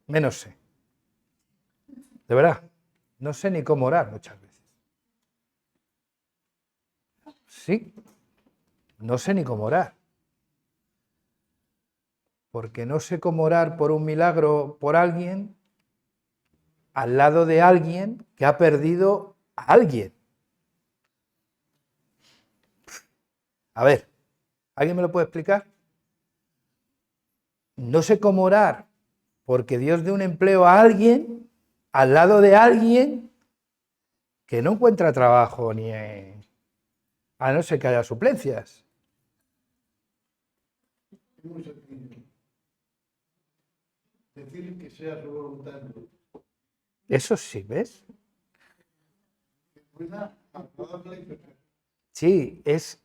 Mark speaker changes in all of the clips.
Speaker 1: Menos sé. De verdad, no sé ni cómo orar muchas veces. Sí, no sé ni cómo orar. Porque no sé cómo orar por un milagro por alguien al lado de alguien que ha perdido a alguien. A ver, ¿alguien me lo puede explicar? No sé cómo orar porque Dios dé un empleo a alguien al lado de alguien que no encuentra trabajo ni a no ser que haya suplencias.
Speaker 2: Decir que sea su voluntad.
Speaker 1: Eso sí, ¿ves? Sí, es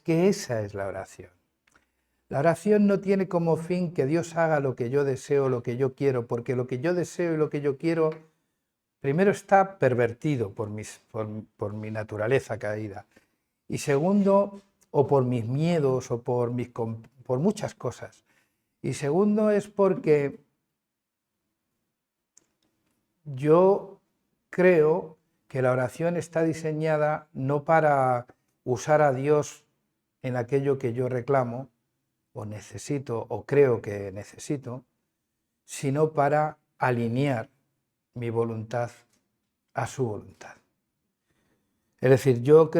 Speaker 1: que esa es la oración. La oración no tiene como fin que Dios haga lo que yo deseo, lo que yo quiero, porque lo que yo deseo y lo que yo quiero, primero está pervertido por mi naturaleza caída. Y segundo, o por mis miedos, o por muchas cosas. Y segundo es porque yo creo que la oración está diseñada no para usar a Dios en aquello que yo reclamo, o necesito, o creo que necesito, sino para alinear mi voluntad a su voluntad. Es decir, yo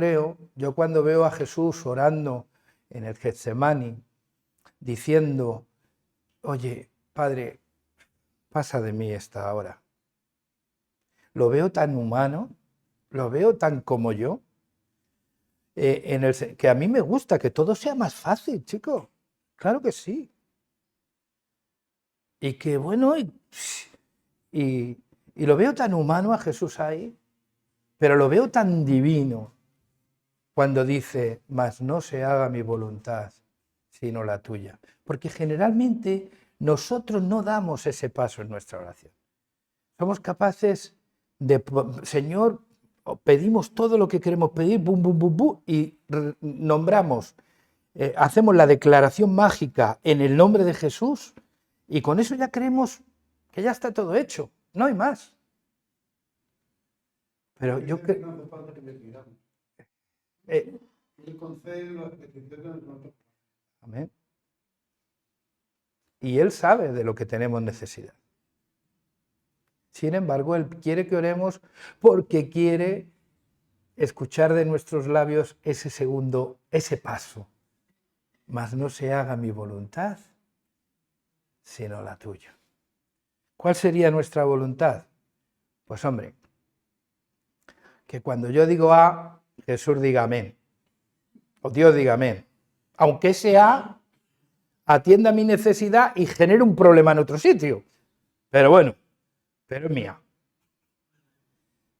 Speaker 1: cuando veo a Jesús orando en el Getsemaní, diciendo, oye, Padre, pasa de mí esta hora. Lo veo tan humano, lo veo tan como yo, que a mí me gusta que todo sea más fácil, chico. Claro que sí. Y que bueno, y lo veo tan humano a Jesús ahí, pero lo veo tan divino cuando dice, mas no se haga mi voluntad, sino la tuya. Porque generalmente nosotros no damos ese paso en nuestra oración. Somos capaces de, Señor, pedimos todo lo que queremos pedir, bum, bum, bum, bum, y nombramos, hacemos la declaración mágica en el nombre de Jesús, y con eso ya creemos que ya está todo hecho, no hay más. Pero yo creo...
Speaker 2: No hace falta que le pidamos.
Speaker 1: Él
Speaker 2: concede las peticiones de nosotros.
Speaker 1: Amén. Y Él sabe de lo que tenemos necesidad. Sin embargo, Él quiere que oremos porque quiere escuchar de nuestros labios ese paso. Mas no se haga mi voluntad, sino la tuya. ¿Cuál sería nuestra voluntad? Pues hombre, que cuando yo digo A, Jesús diga amén. O Dios diga amén. Aunque ese A atienda mi necesidad y genere un problema en otro sitio. Pero bueno, pero es mía.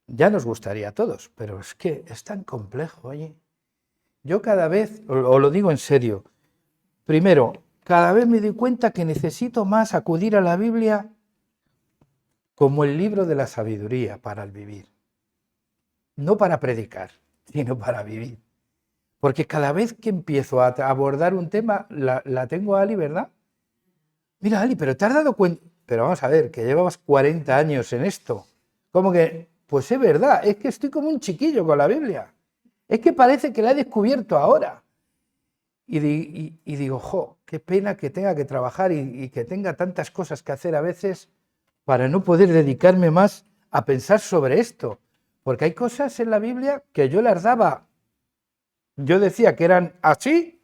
Speaker 1: Ya nos gustaría a todos, pero es que es tan complejo, oye. Yo cada vez, os lo digo en serio, primero, cada vez me doy cuenta que necesito más acudir a la Biblia como el libro de la sabiduría para el vivir. No para predicar, sino para vivir. Porque cada vez que empiezo a abordar un tema, la tengo a Ali, ¿verdad? Mira, Ali, pero te has dado cuenta... Pero vamos a ver, que llevabas 40 años en esto. ¿Cómo que? Pues es verdad, es que estoy como un chiquillo con la Biblia. Es que parece que la he descubierto ahora. Y digo, jo, qué pena que tenga que trabajar y que tenga tantas cosas que hacer a veces para no poder dedicarme más a pensar sobre esto. Porque hay cosas en la Biblia que yo las daba, yo decía que eran así,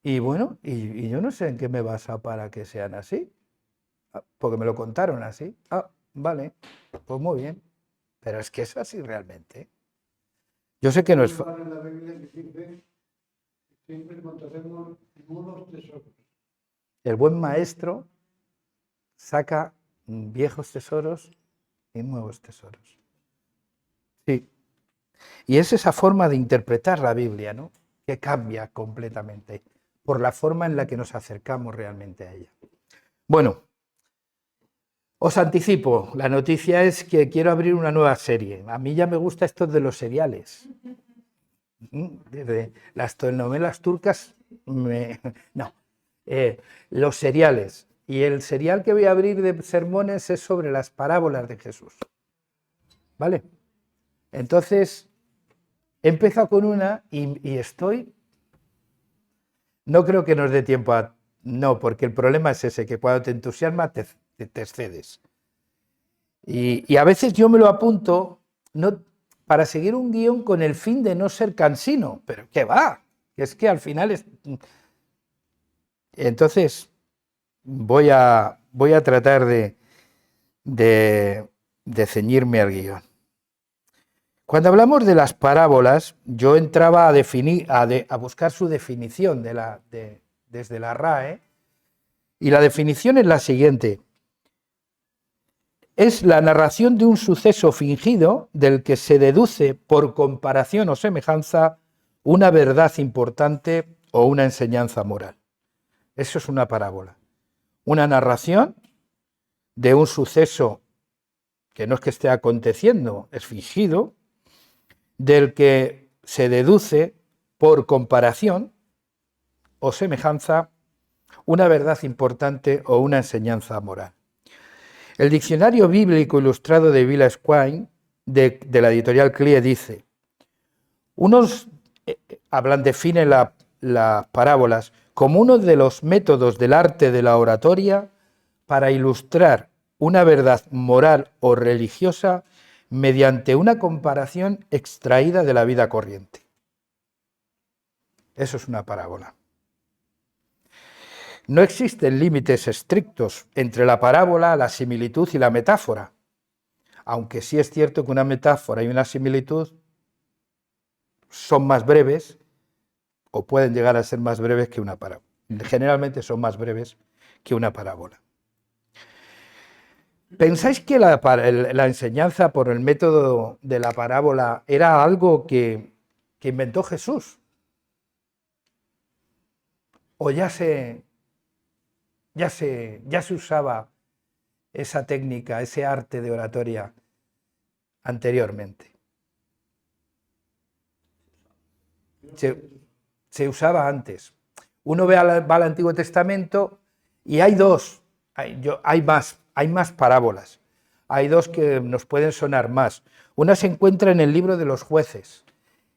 Speaker 1: y bueno, y yo no sé en qué me basa para que sean así, porque me lo contaron así. Ah, vale, pues muy bien, pero es que es así realmente. Yo sé que no es fácil.
Speaker 2: En la Biblia dice, siempre encontraremos nuevos tesoros.
Speaker 1: El buen maestro saca viejos tesoros y nuevos tesoros. Sí. Y es esa forma de interpretar la Biblia, ¿no?, que cambia completamente por la forma en la que nos acercamos realmente a ella. Bueno, os anticipo, la noticia es que quiero abrir una nueva serie. A mí ya me gusta esto de los seriales. Desde las telenovelas turcas, no, los seriales. Y el serial que voy a abrir de sermones es sobre las parábolas de Jesús. ¿Vale? Entonces, he empezado con una y estoy... No creo que nos dé tiempo a... No, porque el problema es ese, que cuando te entusiasma te excedes. Y a veces yo me lo apunto no, para seguir un guión con el fin de no ser cansino, pero ¿qué va? Es que al final es... Entonces, voy a tratar de ceñirme al guión. Cuando hablamos de las parábolas, yo entraba a definir, a buscar su definición desde la RAE, y la definición es la siguiente: es la narración de un suceso fingido del que se deduce por comparación o semejanza una verdad importante o una enseñanza moral. Eso es una parábola. Una narración de un suceso que no es que esté aconteciendo, es fingido, del que se deduce por comparación o semejanza una verdad importante o una enseñanza moral. El diccionario bíblico ilustrado de Villesquine, de la editorial CLIE, dice: unos definen las parábolas como uno de los métodos del arte de la oratoria para ilustrar una verdad moral o religiosa mediante una comparación extraída de la vida corriente. Eso es una parábola. No existen límites estrictos entre la parábola, la similitud y la metáfora, aunque sí es cierto que una metáfora y una similitud son más breves o pueden llegar a ser más breves que una parábola. Generalmente son más breves que una parábola. ¿Pensáis que la enseñanza por el método de la parábola era algo que inventó Jesús? ¿O ya se usaba esa técnica, ese arte de oratoria anteriormente? Se usaba antes. Uno va al Antiguo Testamento y hay dos, hay más parábolas. Hay dos que nos pueden sonar más. Una se encuentra en el libro de los Jueces,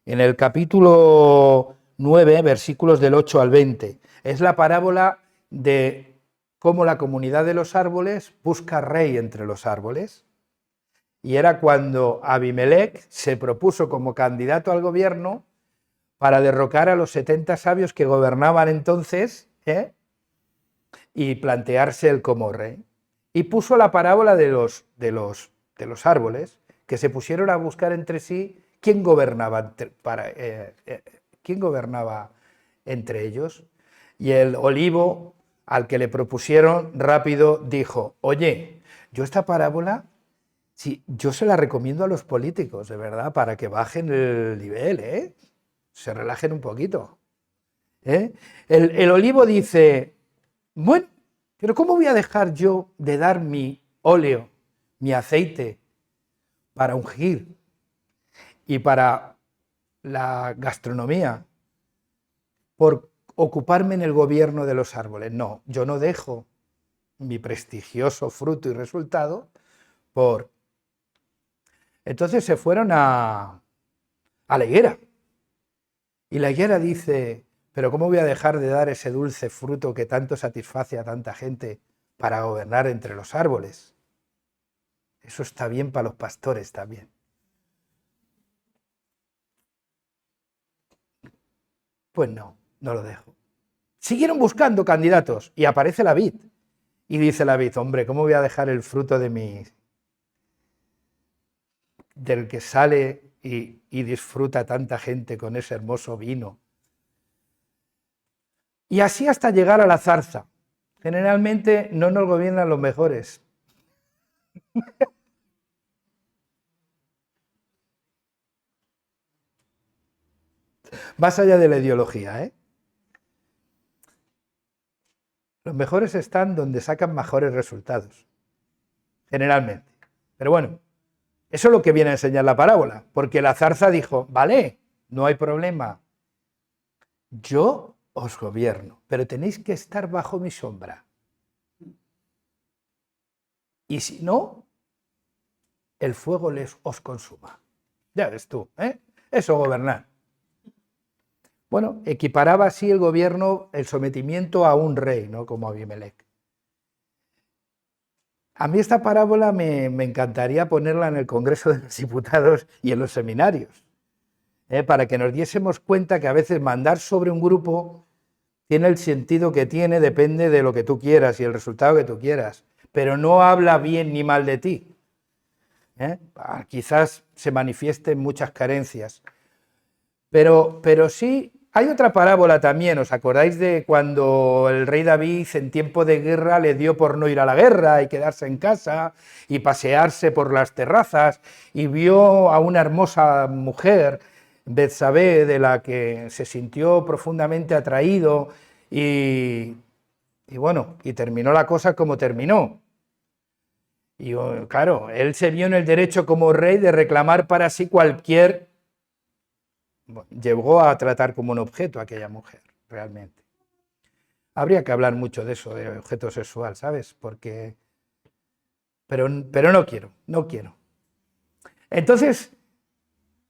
Speaker 1: en el capítulo 9, versículos del 8 al 20. Es la parábola de cómo la comunidad de los árboles busca rey entre los árboles. Y era cuando Abimelech se propuso como candidato al gobierno para derrocar a los 70 sabios que gobernaban entonces, y plantearse él como rey. Y puso la parábola de los árboles, que se pusieron a buscar entre sí quién gobernaba entre ellos. Y el olivo, al que le propusieron, rápido dijo: oye, yo esta parábola, sí, yo se la recomiendo a los políticos, de verdad, para que bajen el nivel, se relajen un poquito. El olivo dice: bueno, pero ¿cómo voy a dejar yo de dar mi óleo, mi aceite, para ungir y para la gastronomía, por ocuparme en el gobierno de los árboles? No, yo no dejo mi prestigioso fruto y resultado por... Entonces se fueron a la higuera. Y la higuera dice: pero ¿cómo voy a dejar de dar ese dulce fruto que tanto satisface a tanta gente para gobernar entre los árboles? Eso está bien para los pastores también. Pues no lo dejo. Siguieron buscando candidatos y aparece la vid. Y dice la vid: hombre, ¿cómo voy a dejar el fruto del que sale y disfruta tanta gente con ese hermoso vino? Y así hasta llegar a la zarza. Generalmente no nos gobiernan los mejores. Más allá de la ideología, Los mejores están donde sacan mejores resultados. Generalmente. Pero bueno, eso es lo que viene a enseñar la parábola. Porque la zarza dijo: vale, no hay problema. Yo os gobierno, pero tenéis que estar bajo mi sombra. y si no, el fuego os consuma. Ya ves tú, ¿eh? Eso gobernar. Bueno, equiparaba así el gobierno, el sometimiento a un rey, ¿no? Como Abimelech. A mí esta parábola me encantaría ponerla en el Congreso de los Diputados y en los seminarios, para que nos diésemos cuenta que a veces mandar sobre un grupo tiene el sentido que tiene, depende de lo que tú quieras y el resultado que tú quieras, pero no habla bien ni mal de ti. Quizás se manifiesten muchas carencias, pero sí. Hay otra parábola también, ¿os acordáis de cuando el rey David en tiempo de guerra le dio por no ir a la guerra y quedarse en casa y pasearse por las terrazas y vio a una hermosa mujer, Betsabé, de la que se sintió profundamente atraído y bueno, y terminó la cosa como terminó? Y claro, él se vio en el derecho como rey de reclamar para sí cualquier... Llegó a tratar como un objeto a aquella mujer, realmente. Habría que hablar mucho de eso, de objeto sexual, ¿sabes? Porque... Pero no quiero. Entonces,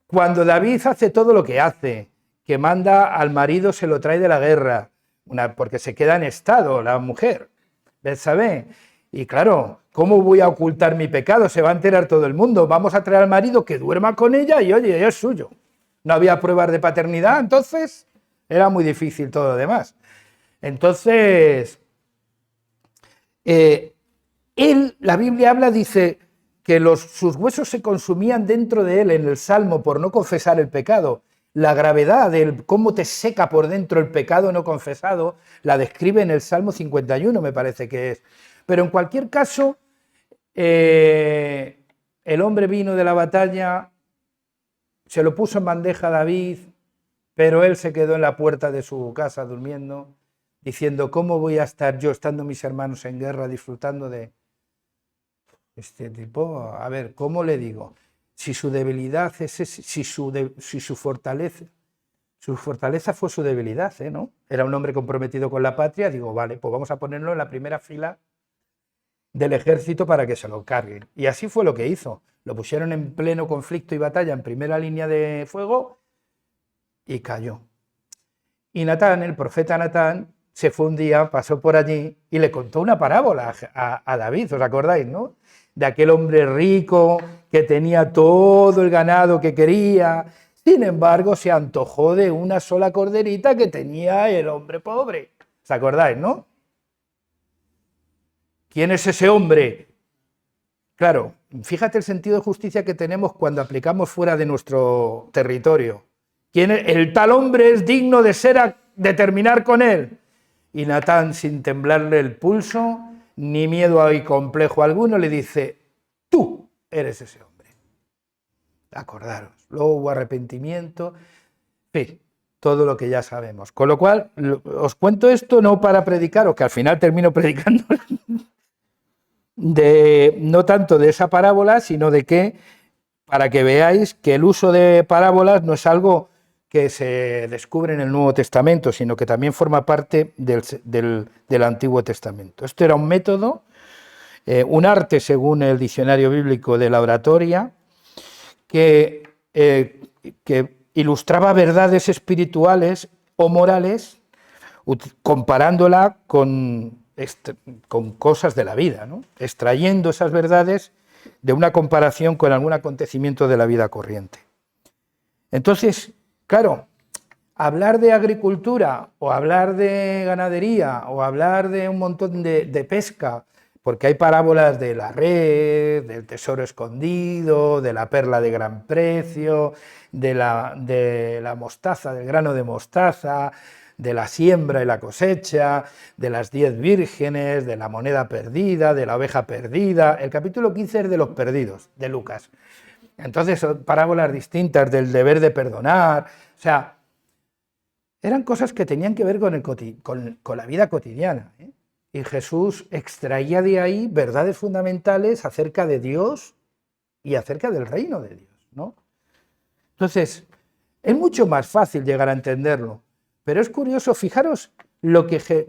Speaker 1: cuando David hace todo lo que hace, que manda al marido, se lo trae de la guerra, porque se queda en estado la mujer, Betsabé, y claro, ¿cómo voy a ocultar mi pecado? Se va a enterar todo el mundo, vamos a traer al marido que duerma con ella y oye, es suyo. No había pruebas de paternidad, entonces era muy difícil todo lo demás. Entonces, la Biblia habla, dice, que sus huesos se consumían dentro de él en el Salmo por no confesar el pecado. La gravedad de cómo te seca por dentro el pecado no confesado la describe en el Salmo 51, me parece que es. Pero en cualquier caso, el hombre vino de la batalla... Se lo puso en bandeja a David, pero él se quedó en la puerta de su casa durmiendo, diciendo, ¿cómo voy a estar yo, estando mis hermanos en guerra, disfrutando de este tipo? A ver, ¿cómo le digo? Si su debilidad es si su fortaleza fue su debilidad, ¿no? Era un hombre comprometido con la patria, digo, vale, pues vamos a ponerlo en la primera fila del ejército para que se lo carguen. Y así fue lo que hizo. Lo pusieron en pleno conflicto y batalla en primera línea de fuego y cayó. Y Natán, el profeta Natán, se fue un día, pasó por allí y le contó una parábola a David, ¿os acordáis, no? De aquel hombre rico que tenía todo el ganado que quería, sin embargo se antojó de una sola corderita que tenía el hombre pobre. ¿Os acordáis, no? ¿Quién es ese hombre? Claro, fíjate el sentido de justicia que tenemos cuando aplicamos fuera de nuestro territorio. El tal hombre es digno de terminar con él. Y Natán, sin temblarle el pulso, ni miedo y complejo alguno, le dice, tú eres ese hombre. Acordaros, luego hubo arrepentimiento, en fin, todo lo que ya sabemos. Con lo cual, os cuento esto no para predicaros, que al final termino predicando, no tanto de esa parábola, sino de que, para que veáis que el uso de parábolas no es algo que se descubre en el Nuevo Testamento, sino que también forma parte del Antiguo Testamento. Esto era un método, un arte, según el diccionario bíblico de la oratoria, que ilustraba verdades espirituales o morales, comparándola con cosas de la vida, ¿no? Extrayendo esas verdades de una comparación con algún acontecimiento de la vida corriente. Entonces, claro, hablar de agricultura o hablar de ganadería o hablar de un montón de pesca, porque hay parábolas de la red, del tesoro escondido, de la perla de gran precio, de la mostaza, del grano de mostaza, de la siembra y la cosecha, de las 10 vírgenes, de la moneda perdida, de la oveja perdida. El capítulo 15 es de los perdidos, de Lucas. Entonces son parábolas distintas del deber de perdonar, o sea, eran cosas que tenían que ver con la vida cotidiana, ¿eh? Y Jesús extraía de ahí verdades fundamentales acerca de Dios y acerca del reino de Dios, ¿no? Entonces, es mucho más fácil llegar a entenderlo, pero es curioso, fijaros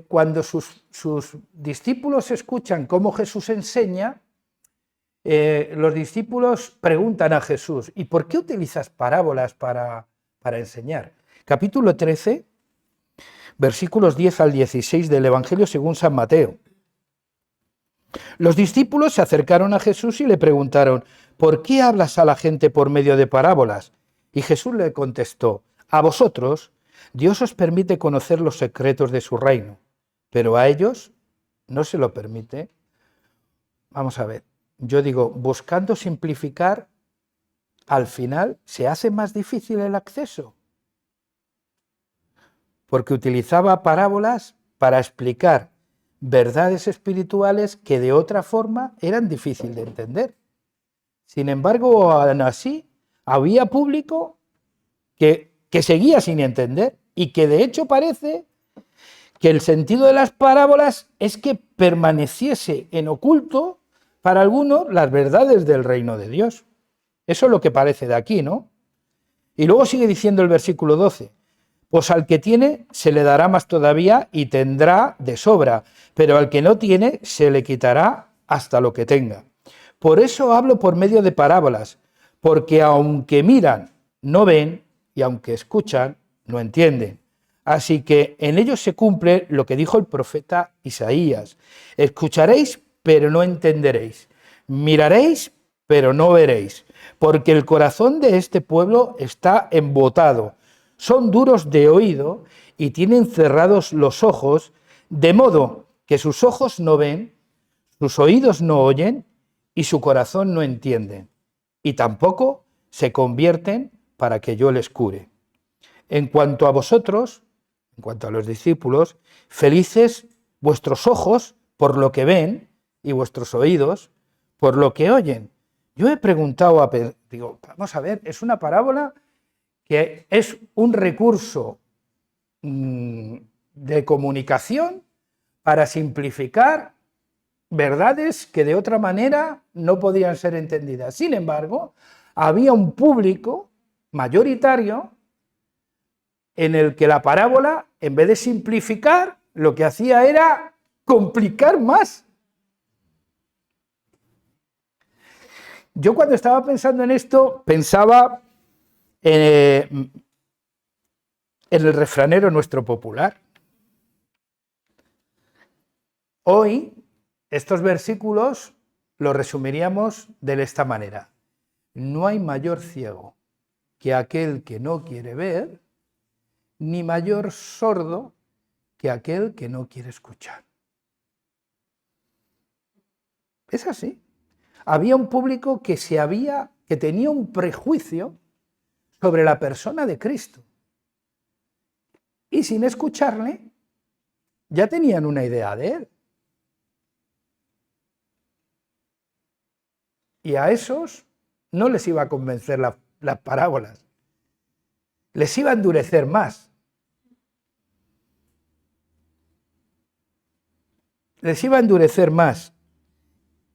Speaker 1: cuando sus discípulos escuchan cómo Jesús enseña, los discípulos preguntan a Jesús, ¿y por qué utilizas parábolas para enseñar? Capítulo 13, versículos 10 al 16 del Evangelio según San Mateo. Los discípulos se acercaron a Jesús y le preguntaron, ¿por qué hablas a la gente por medio de parábolas? Y Jesús le contestó, a vosotros Dios os permite conocer los secretos de su reino, pero a ellos no se lo permite. Vamos a ver, yo digo, buscando simplificar, al final se hace más difícil el acceso, porque utilizaba parábolas para explicar verdades espirituales que de otra forma eran difíciles de entender. Sin embargo, aún así, había público que seguía sin entender y que de hecho parece que el sentido de las parábolas es que permaneciese en oculto para algunos las verdades del reino de Dios. Eso es lo que parece de aquí, ¿no? Y luego sigue diciendo el versículo 12, pues al que tiene se le dará más todavía y tendrá de sobra, pero al que no tiene se le quitará hasta lo que tenga. Por eso hablo por medio de parábolas, porque aunque miran, no ven, y aunque escuchan, no entienden. Así que en ellos se cumple lo que dijo el profeta Isaías. Escucharéis, pero no entenderéis. Miraréis, pero no veréis. Porque el corazón de este pueblo está embotado. Son duros de oído y tienen cerrados los ojos, de modo que sus ojos no ven, sus oídos no oyen y su corazón no entiende. Y tampoco se convierten para que yo les cure. En cuanto a vosotros, en cuanto a los discípulos, felices vuestros ojos por lo que ven y vuestros oídos por lo que oyen. Yo he preguntado, digo, vamos a ver, es una parábola que es un recurso de comunicación para simplificar verdades que de otra manera no podían ser entendidas. Sin embargo, había un público mayoritario en el que la parábola, en vez de simplificar, lo que hacía era complicar más. Yo cuando estaba pensando en esto, pensaba en el refranero nuestro popular. Hoy, estos versículos los resumiríamos de esta manera. No hay mayor ciego que aquel que no quiere ver, ni mayor sordo que aquel que no quiere escuchar. Es así. Había un público que tenía un prejuicio sobre la persona de Cristo. Y sin escucharle, ya tenían una idea de él. Y a esos no les iba a convencer las parábolas. Les iba a endurecer más. Les iba a endurecer más.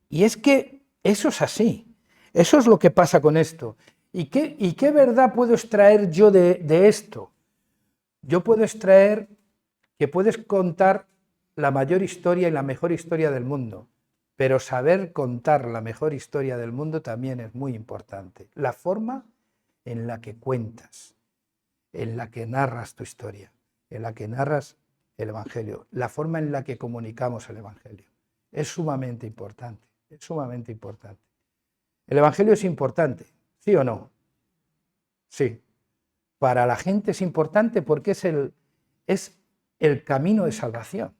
Speaker 1: Y es que eso es así. Eso es lo que pasa con esto. ¿Y qué verdad puedo extraer yo de esto? Yo puedo extraer que puedes contar la mayor historia y la mejor historia del mundo, pero saber contar la mejor historia del mundo también es muy importante. La forma en la que cuentas, en la que narras tu historia, en la que narras el Evangelio, la forma en la que comunicamos el Evangelio, es sumamente importante, es sumamente importante. ¿El Evangelio es importante? ¿Sí o no? Sí. Para la gente es importante porque es el camino de salvación.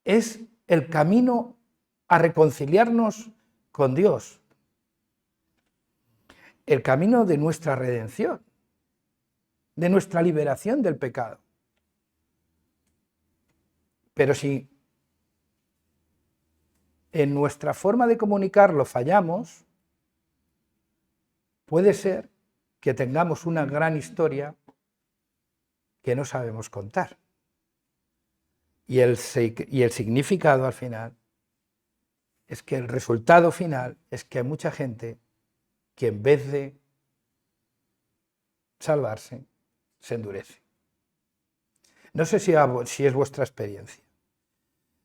Speaker 1: Es el camino a reconciliarnos con Dios. El camino de nuestra redención, de nuestra liberación del pecado. Pero si en nuestra forma de comunicarlo fallamos, puede ser que tengamos una gran historia que no sabemos contar. Y el significado al final es que el resultado final es que hay mucha gente que en vez de salvarse, se endurece. No sé si es vuestra experiencia,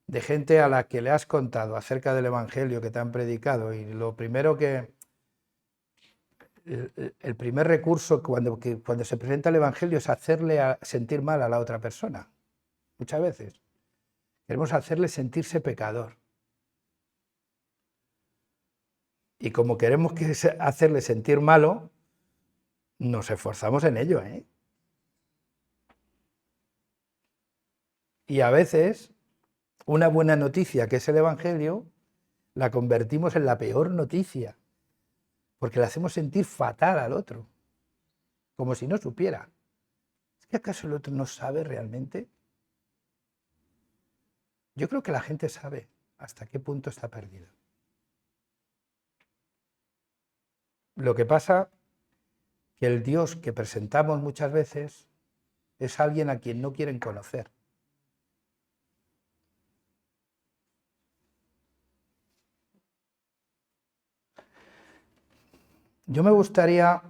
Speaker 1: de gente a la que le has contado acerca del Evangelio que te han predicado, y lo primero que, el primer recurso cuando se presenta el Evangelio es hacerle sentir mal a la otra persona. Muchas veces queremos hacerle sentirse pecador. Y como queremos hacerle sentir malo, nos esforzamos en ello, ¿eh? Y a veces una buena noticia, que es el Evangelio, la convertimos en la peor noticia, porque le hacemos sentir fatal al otro, como si no supiera. ¿Es que acaso el otro no sabe realmente? Yo creo que la gente sabe hasta qué punto está perdida. Lo que pasa que el Dios que presentamos muchas veces es alguien a quien no quieren conocer. Yo me gustaría,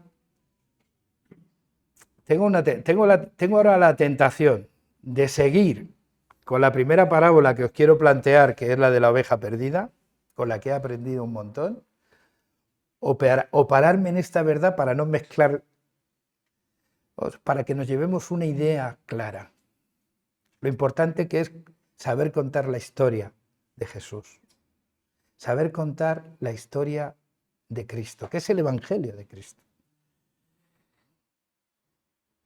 Speaker 1: tengo ahora la tentación de seguir con la primera parábola que os quiero plantear, que es la de la oveja perdida, con la que he aprendido un montón, o pararme en esta verdad para no mezclar, para que nos llevemos una idea clara. Lo importante que es saber contar la historia de Jesús, saber contar la historia de Cristo, que es el Evangelio de Cristo.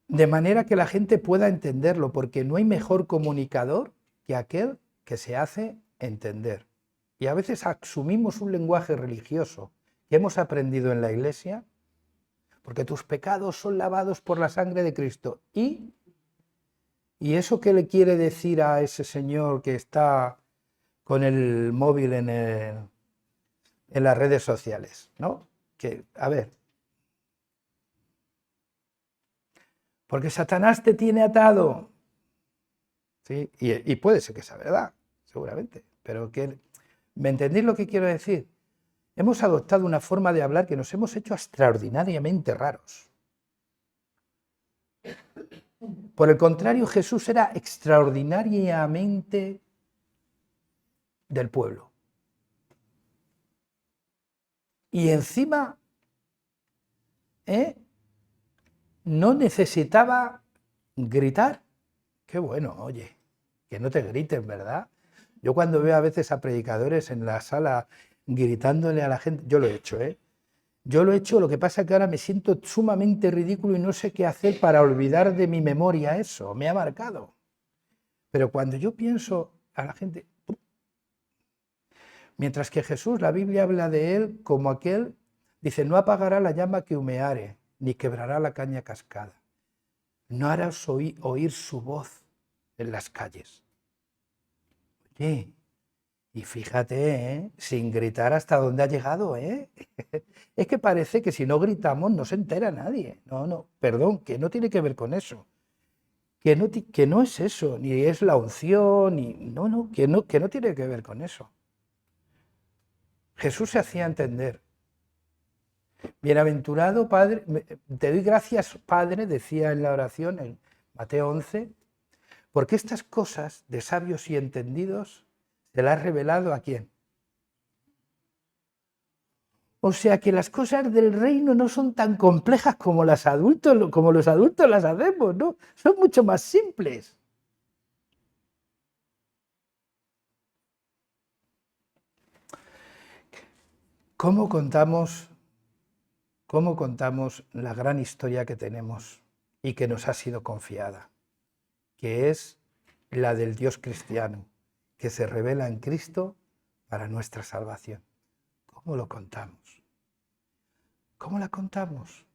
Speaker 1: De manera que la gente pueda entenderlo, porque no hay mejor comunicador que aquel que se hace entender. Y a veces asumimos un lenguaje religioso que hemos aprendido en la Iglesia, porque tus pecados son lavados por la sangre de Cristo. ¿Y eso qué le quiere decir a ese señor que está con el móvil en las redes sociales? ¿No? Que, a ver, porque Satanás te tiene atado. ¿Sí? Y puede ser que sea verdad, seguramente, pero ¿me entendéis lo que quiero decir? Hemos adoptado una forma de hablar que nos hemos hecho extraordinariamente raros. Por el contrario, Jesús era extraordinariamente del pueblo. Y encima, no necesitaba gritar. Qué bueno, oye, que no te griten, ¿verdad? Yo cuando veo a veces a predicadores en la sala gritándole a la gente, yo lo he hecho, ¿eh? Yo lo he hecho, lo que pasa es que ahora me siento sumamente ridículo y no sé qué hacer para olvidar de mi memoria eso, me ha marcado. Pero cuando yo pienso a la gente, mientras que Jesús, la Biblia habla de él como aquel, dice, no apagará la llama que humeare, ni quebrará la caña cascada. No harás oír su voz en las calles. Oye, y fíjate, sin gritar hasta dónde ha llegado, ¿eh? Es que parece que si no gritamos no se entera nadie. No, perdón, que no tiene que ver con eso. Que no es eso, ni es la unción, que no tiene que ver con eso. Jesús se hacía entender. Bienaventurado Padre, te doy gracias, Padre, decía en la oración en Mateo 11, porque estas cosas de sabios y entendidos se las has revelado ¿a quién? O sea que las cosas del reino no son tan complejas como los adultos las hacemos, ¿no? Son mucho más simples. ¿Cómo contamos la gran historia que tenemos y que nos ha sido confiada? Que es la del Dios cristiano, que se revela en Cristo para nuestra salvación. ¿Cómo lo contamos? ¿Cómo la contamos?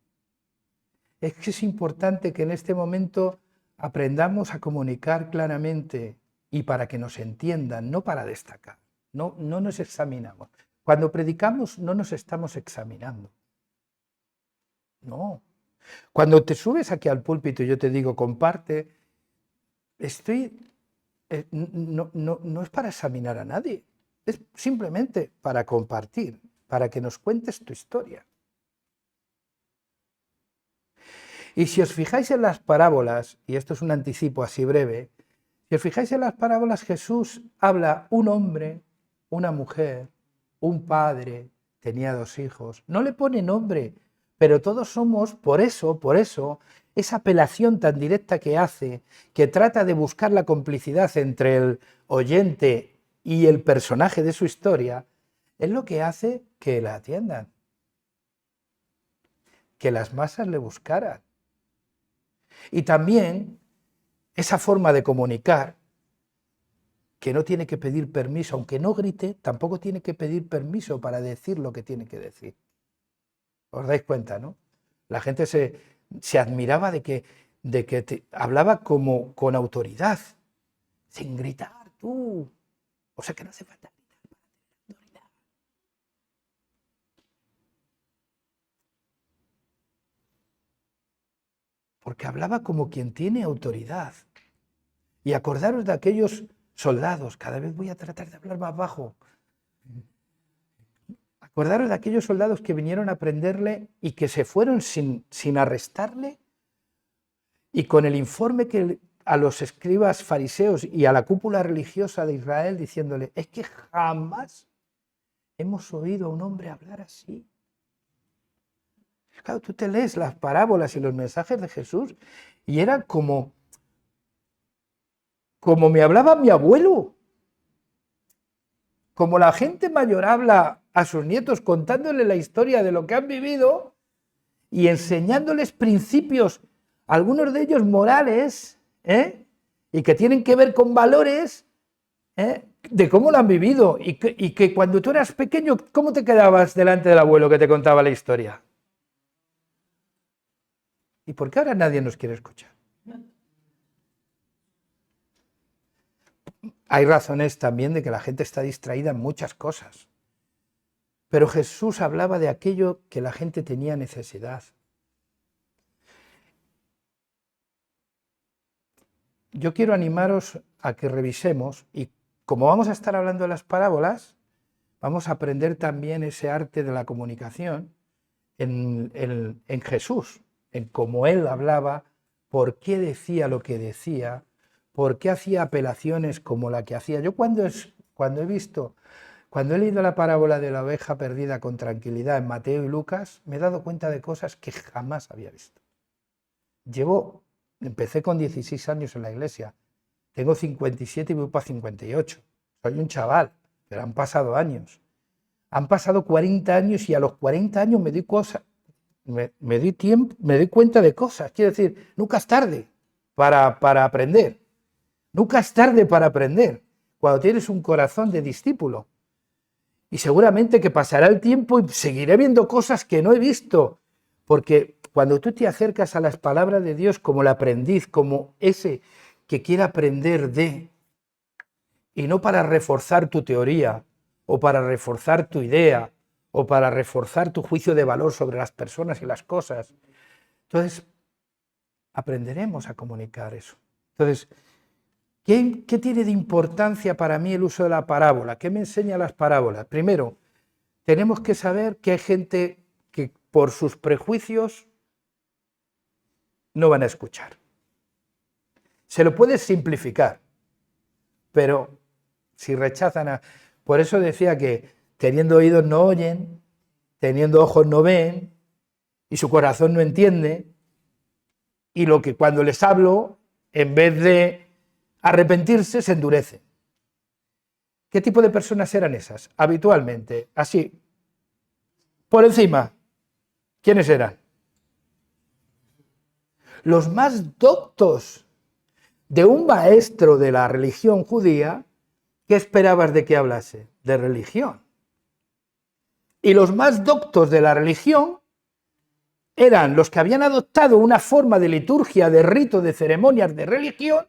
Speaker 1: Es que es importante que en este momento aprendamos a comunicar claramente y para que nos entiendan, no para destacar. No nos examinamos. Cuando predicamos no nos estamos examinando. No. Cuando te subes aquí al púlpito y yo te digo comparte, no es para examinar a nadie, es simplemente para compartir, para que nos cuentes tu historia. Y si os fijáis en las parábolas, y esto es un anticipo así breve, Si os fijáis en las parábolas, Jesús habla un hombre, una mujer, un padre, tenía 2 hijos. No le pone nombre, pero todos somos, por eso, esa apelación tan directa que hace, que trata de buscar la complicidad entre el oyente y el personaje de su historia, es lo que hace que la atiendan, que las masas le buscaran. Y también esa forma de comunicar, que no tiene que pedir permiso, aunque no grite, tampoco tiene que pedir permiso para decir lo que tiene que decir. ¿Os dais cuenta, no? La gente se admiraba de que hablaba como con autoridad, sin gritar, tú. O sea que no hace falta gritar para tener autoridad. Porque hablaba como quien tiene autoridad. Y acordaros de aquellos soldados, cada vez voy a tratar de hablar más bajo. Acordaros de aquellos soldados que vinieron a prenderle y que se fueron sin arrestarle, y con el informe que a los escribas fariseos y a la cúpula religiosa de Israel diciéndole, es que jamás hemos oído a un hombre hablar así. Claro, tú te lees las parábolas y los mensajes de Jesús y eran como me hablaba mi abuelo, como la gente mayor habla a sus nietos contándole la historia de lo que han vivido y enseñándoles principios, algunos de ellos morales, y que tienen que ver con valores, de cómo lo han vivido, y que cuando tú eras pequeño, ¿cómo te quedabas delante del abuelo que te contaba la historia? ¿Y por qué ahora nadie nos quiere escuchar? Hay razones también de que la gente está distraída en muchas cosas. Pero Jesús hablaba de aquello que la gente tenía necesidad. Yo quiero animaros a que revisemos, y como vamos a estar hablando de las parábolas, vamos a aprender también ese arte de la comunicación en Jesús, en cómo Él hablaba, por qué decía lo que decía, por qué hacía apelaciones como la que hacía. Yo cuando he leído la parábola de la oveja perdida con tranquilidad en Mateo y Lucas, me he dado cuenta de cosas que jamás había visto. Empecé con 16 años en la iglesia, tengo 57 y voy para 58, soy un chaval, pero han pasado años. Han pasado 40 años y a los 40 años me doy cuenta de cosas. Quiero decir, nunca es tarde para aprender. Nunca es tarde para aprender cuando tienes un corazón de discípulo. Y seguramente que pasará el tiempo y seguiré viendo cosas que no he visto. Porque cuando tú te acercas a las palabras de Dios como el aprendiz, como ese que quiere aprender y no para reforzar tu teoría, o para reforzar tu idea, o para reforzar tu juicio de valor sobre las personas y las cosas. Entonces, aprenderemos a comunicar eso. Entonces, ¿qué tiene de importancia para mí el uso de la parábola? ¿Qué me enseña las parábolas? Primero, tenemos que saber que hay gente que por sus prejuicios no van a escuchar. Se lo puedes simplificar, pero si rechazan Por eso decía que teniendo oídos no oyen, teniendo ojos no ven, y su corazón no entiende, y lo que cuando les hablo, en vez de arrepentirse, se endurece. ¿Qué tipo de personas eran esas? Habitualmente, así, por encima, ¿quiénes eran? Los más doctos de un maestro de la religión judía. ¿Qué esperabas de que hablase? De religión. Y los más doctos de la religión eran los que habían adoptado una forma de liturgia, de rito, de ceremonias, de religión,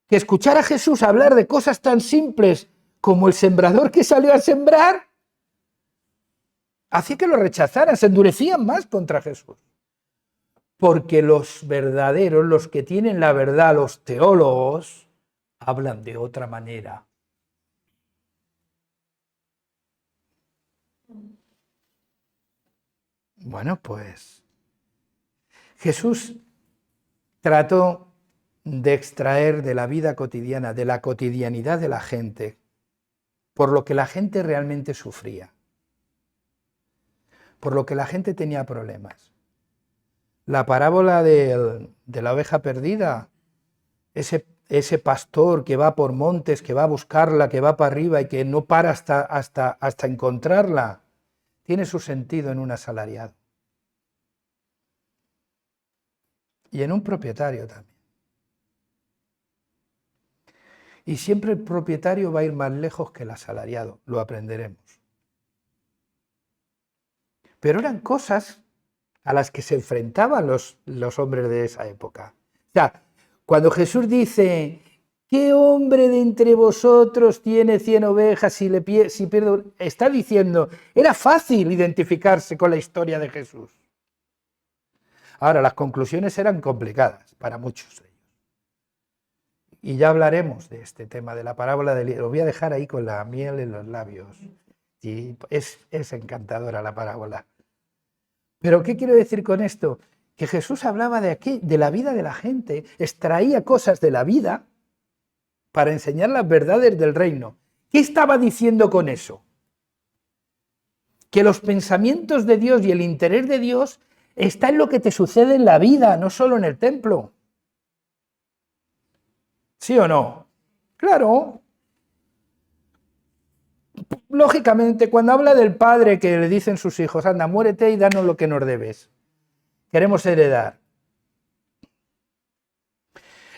Speaker 1: que escuchar a Jesús hablar de cosas tan simples como el sembrador que salió a sembrar, hacía que lo rechazaran, se endurecían más contra Jesús. Porque los verdaderos, los que tienen la verdad, los teólogos, hablan de otra manera. Bueno, pues Jesús trató de extraer de la vida cotidiana, de la cotidianidad de la gente, por lo que la gente realmente sufría, por lo que la gente tenía problemas. La parábola de la oveja perdida, ese pastor que va por montes, que va a buscarla, que va para arriba y que no para hasta encontrarla, tiene su sentido en un asalariado. Y en un propietario también. Y siempre el propietario va a ir más lejos que el asalariado, lo aprenderemos. Pero eran cosas a las que se enfrentaban los hombres de esa época. O sea, cuando Jesús dice, ¿qué hombre de entre vosotros tiene 100 ovejas si pierde? Está diciendo, era fácil identificarse con la historia de Jesús. Ahora, las conclusiones eran complicadas para muchos de ellos. Y ya hablaremos de este tema, de la parábola del... Lo voy a dejar ahí con la miel en los labios. Y es encantadora la parábola. Pero ¿qué quiero decir con esto? Que Jesús hablaba de la vida de la gente, extraía cosas de la vida para enseñar las verdades del reino. ¿Qué estaba diciendo con eso? Que los pensamientos de Dios y el interés de Dios está en lo que te sucede en la vida, no solo en el templo. ¿Sí o no? Claro. Lógicamente, cuando habla del padre que le dicen sus hijos, anda, muérete y danos lo que nos debes. Queremos heredar.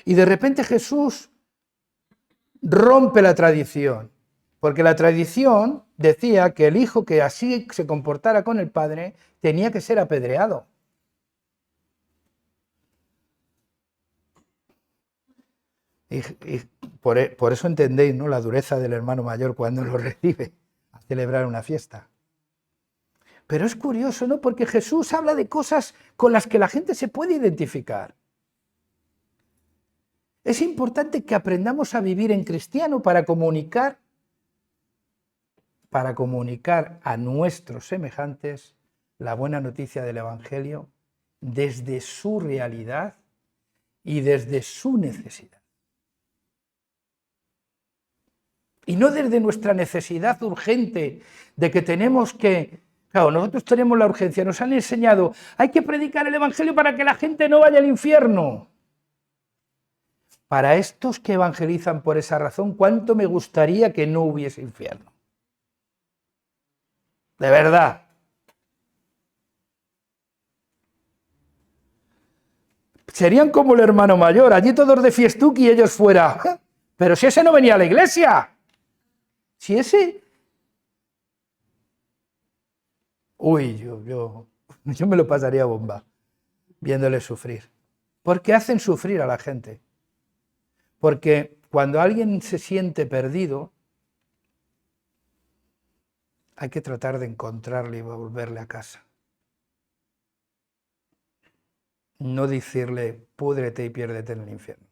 Speaker 1: Y de repente Jesús rompe la tradición, porque la tradición decía que el hijo que así se comportara con el padre tenía que ser apedreado. Y por eso entendéis, ¿no?, la dureza del hermano mayor cuando lo recibe a celebrar una fiesta. Pero es curioso, ¿no?, porque Jesús habla de cosas con las que la gente se puede identificar. Es importante que aprendamos a vivir en cristiano para comunicar a nuestros semejantes la buena noticia del Evangelio desde su realidad y desde su necesidad. Y no desde nuestra necesidad urgente de que tenemos que... Claro, nosotros tenemos la urgencia, nos han enseñado, hay que predicar el Evangelio para que la gente no vaya al infierno. Para estos que evangelizan por esa razón, ¿cuánto me gustaría que no hubiese infierno? De verdad. Serían como el hermano mayor, allí todos de fiestuki y ellos fuera. Pero si ese no venía a la iglesia. Si ese... Uy, yo me lo pasaría bomba viéndole sufrir. Porque hacen sufrir a la gente. Porque cuando alguien se siente perdido, hay que tratar de encontrarle y volverle a casa. No decirle, púdrete y piérdete en el infierno.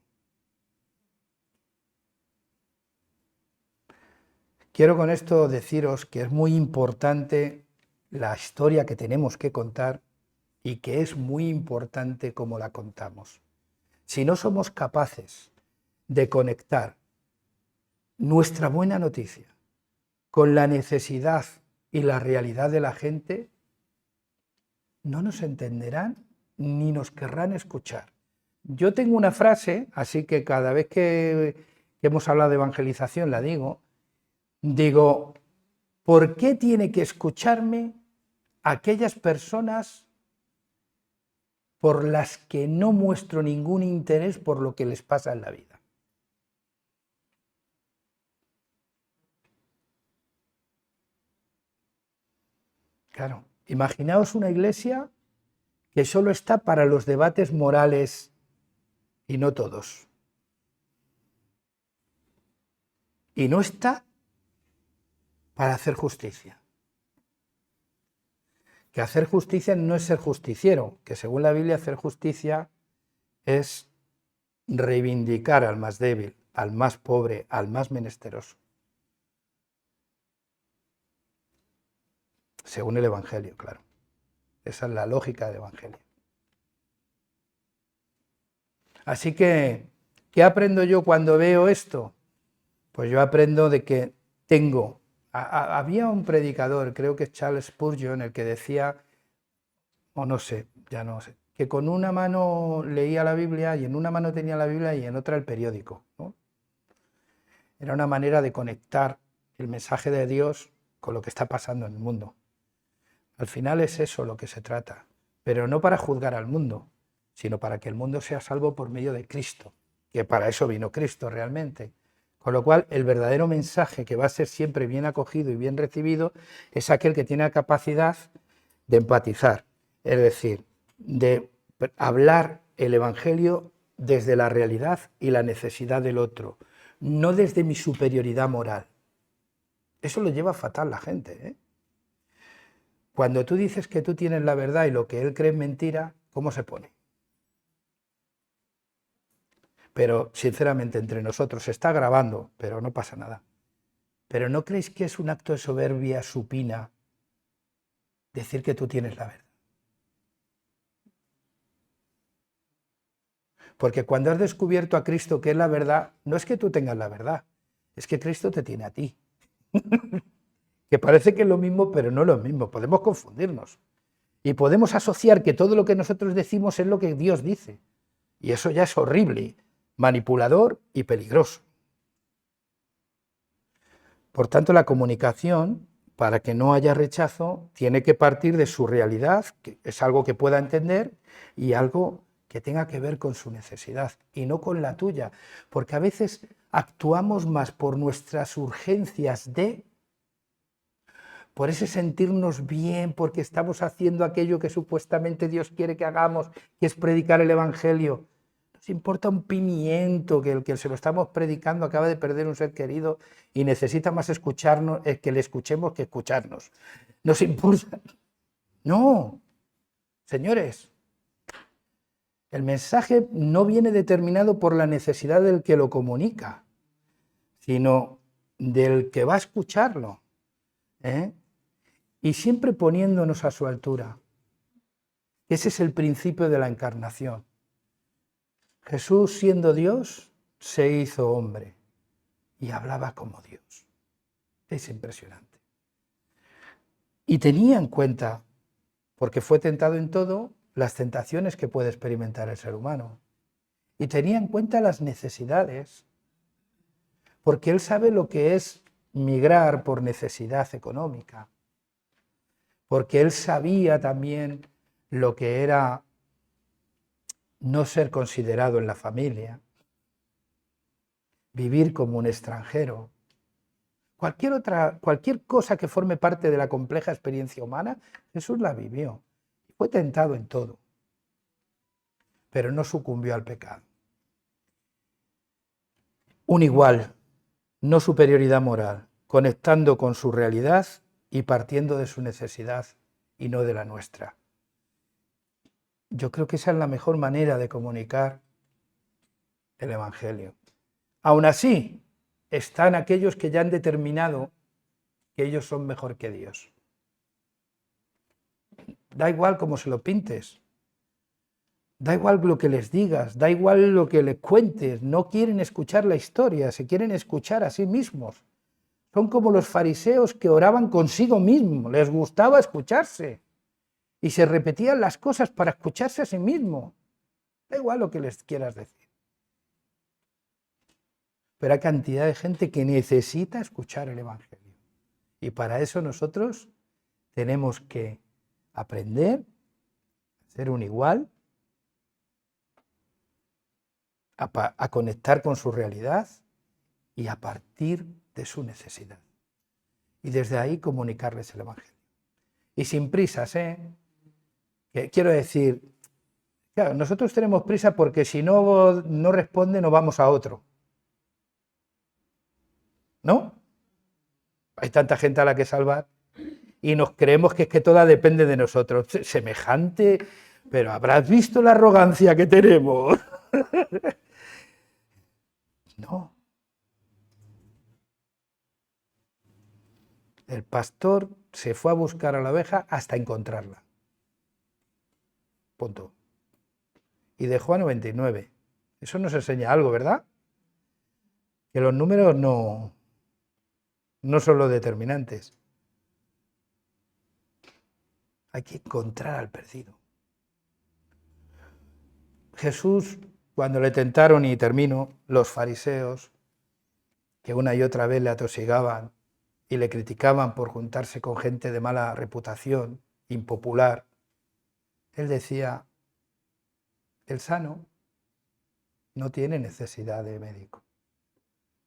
Speaker 1: Quiero con esto deciros que es muy importante la historia que tenemos que contar y que es muy importante cómo la contamos. Si no somos capaces de conectar nuestra buena noticia con la necesidad y la realidad de la gente, no nos entenderán ni nos querrán escuchar. Yo tengo una frase, así que cada vez que hemos hablado de evangelización la digo, ¿por qué tiene que escucharme aquellas personas por las que no muestro ningún interés por lo que les pasa en la vida? Claro, imaginaos una iglesia que solo está para los debates morales y no todos. Y no está para hacer justicia. Que hacer justicia no es ser justiciero, que según la Biblia hacer justicia es reivindicar al más débil, al más pobre, al más menesteroso. Según el Evangelio, claro. Esa es la lógica del Evangelio. Así que ¿Qué aprendo yo cuando veo esto? Pues yo aprendo de que tengo... Había un predicador, creo que es Charles Spurgeon, el que decía, o no sé, ya no sé, que con una mano leía la Biblia y en una mano tenía la Biblia y en otra el periódico, ¿no? Era una manera de conectar el mensaje de Dios con lo que está pasando en el mundo. Al final es eso lo que se trata, pero no para juzgar al mundo, sino para que el mundo sea salvo por medio de Cristo, que para eso vino Cristo realmente. Con lo cual, el verdadero mensaje que va a ser siempre bien acogido y bien recibido es aquel que tiene la capacidad de empatizar, es decir, de hablar el Evangelio desde la realidad y la necesidad del otro, no desde mi superioridad moral. Eso lo lleva fatal la gente, ¿eh? Cuando tú dices que tú tienes la verdad y lo que él cree es mentira, ¿cómo se pone? Pero, sinceramente, entre nosotros se está grabando, pero no pasa nada. ¿Pero no creéis que es un acto de soberbia supina decir que tú tienes la verdad? Porque cuando has descubierto a Cristo que es la verdad, no es que tú tengas la verdad, es que Cristo te tiene a ti. Que parece que es lo mismo, pero no es lo mismo. Podemos confundirnos. Y podemos asociar que todo lo que nosotros decimos es lo que Dios dice. Y eso ya es horrible, manipulador y peligroso. Por tanto, la comunicación, para que no haya rechazo, tiene que partir de su realidad, que es algo que pueda entender, y algo que tenga que ver con su necesidad, y no con la tuya. Porque a veces actuamos más por nuestras urgencias por ese sentirnos bien, porque estamos haciendo aquello que supuestamente Dios quiere que hagamos, que es predicar el Evangelio. Nos importa un pimiento que el que se lo estamos predicando acaba de perder un ser querido y necesita más escucharnos, que le escuchemos que escucharnos. Nos importa. No, señores, el mensaje no viene determinado por la necesidad del que lo comunica, sino del que va a escucharlo, ¿eh? Y siempre poniéndonos a su altura. Ese es el principio de la encarnación. Jesús, siendo Dios, se hizo hombre y hablaba como Dios. Es impresionante. Y tenía en cuenta, porque fue tentado en todo, las tentaciones que puede experimentar el ser humano. Y tenía en cuenta las necesidades, porque él sabe lo que es migrar por necesidad económica, porque él sabía también lo que era no ser considerado en la familia, vivir como un extranjero. Cualquier cosa que forme parte de la compleja experiencia humana, Jesús la vivió. Fue tentado en todo, pero no sucumbió al pecado. Un igual, no superioridad moral, conectando con su realidad y partiendo de su necesidad y no de la nuestra. Yo creo que esa es la mejor manera de comunicar el Evangelio. Aún así, están aquellos que ya han determinado que ellos son mejor que Dios. Da igual cómo se lo pintes, da igual lo que les digas, da igual lo que les cuentes, no quieren escuchar la historia, se quieren escuchar a sí mismos. Son como los fariseos que oraban consigo mismos, les gustaba escucharse y se repetían las cosas para escucharse a sí mismos. Da igual lo que les quieras decir. Pero hay cantidad de gente que necesita escuchar el Evangelio. Y para eso nosotros tenemos que aprender a ser un igual, a conectar con su realidad y a partir de su necesidad. Y desde ahí comunicarles el Evangelio. Y sin prisas, ¿eh? Quiero decir, claro, nosotros tenemos prisa porque si no responde nos vamos a otro. ¿No? Hay tanta gente a la que salvar y nos creemos que es que toda depende de nosotros. Semejante, pero habrás visto la arrogancia que tenemos. No. El pastor se fue a buscar a la oveja hasta encontrarla. Punto. Y dejó a 99. Eso nos enseña algo, ¿verdad? Que los números no son los determinantes. Hay que encontrar al perdido. Jesús, cuando le tentaron, y termino, los fariseos, que una y otra vez le atosigaban y le criticaban por juntarse con gente de mala reputación, impopular, él decía, el sano no tiene necesidad de médico,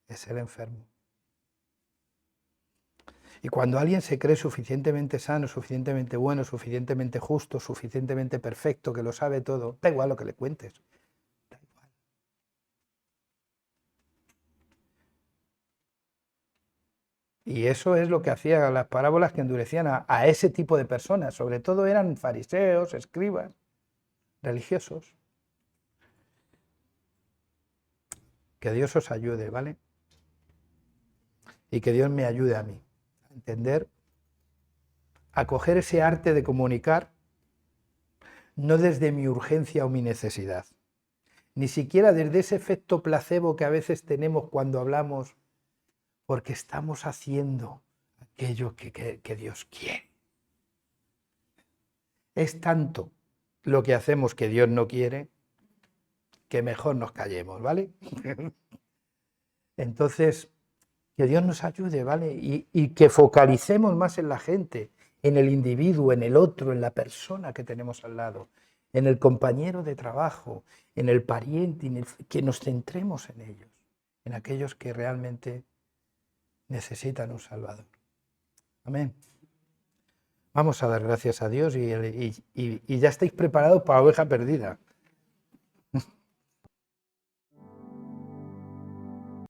Speaker 1: es el enfermo. Y cuando alguien se cree suficientemente sano, suficientemente bueno, suficientemente justo, suficientemente perfecto, que lo sabe todo, da igual lo que le cuentes. Da igual. Y eso es lo que hacían las parábolas que endurecían a ese tipo de personas. Sobre todo eran fariseos, escribas, religiosos. Que Dios os ayude, ¿vale? Y que Dios me ayude a mí a entender, a coger ese arte de comunicar, no desde mi urgencia o mi necesidad, ni siquiera desde ese efecto placebo que a veces tenemos cuando hablamos, porque estamos haciendo aquello que Dios quiere. Es tanto lo que hacemos que Dios no quiere, que mejor nos callemos, ¿vale? Entonces, que Dios nos ayude, ¿vale? Y que focalicemos más en la gente, en el individuo, en el otro, en la persona que tenemos al lado, en el compañero de trabajo, en el pariente, que nos centremos en ellos, en aquellos que realmente necesitan un Salvador. Amén. Vamos a dar gracias a Dios y ya estáis preparados para la oveja perdida.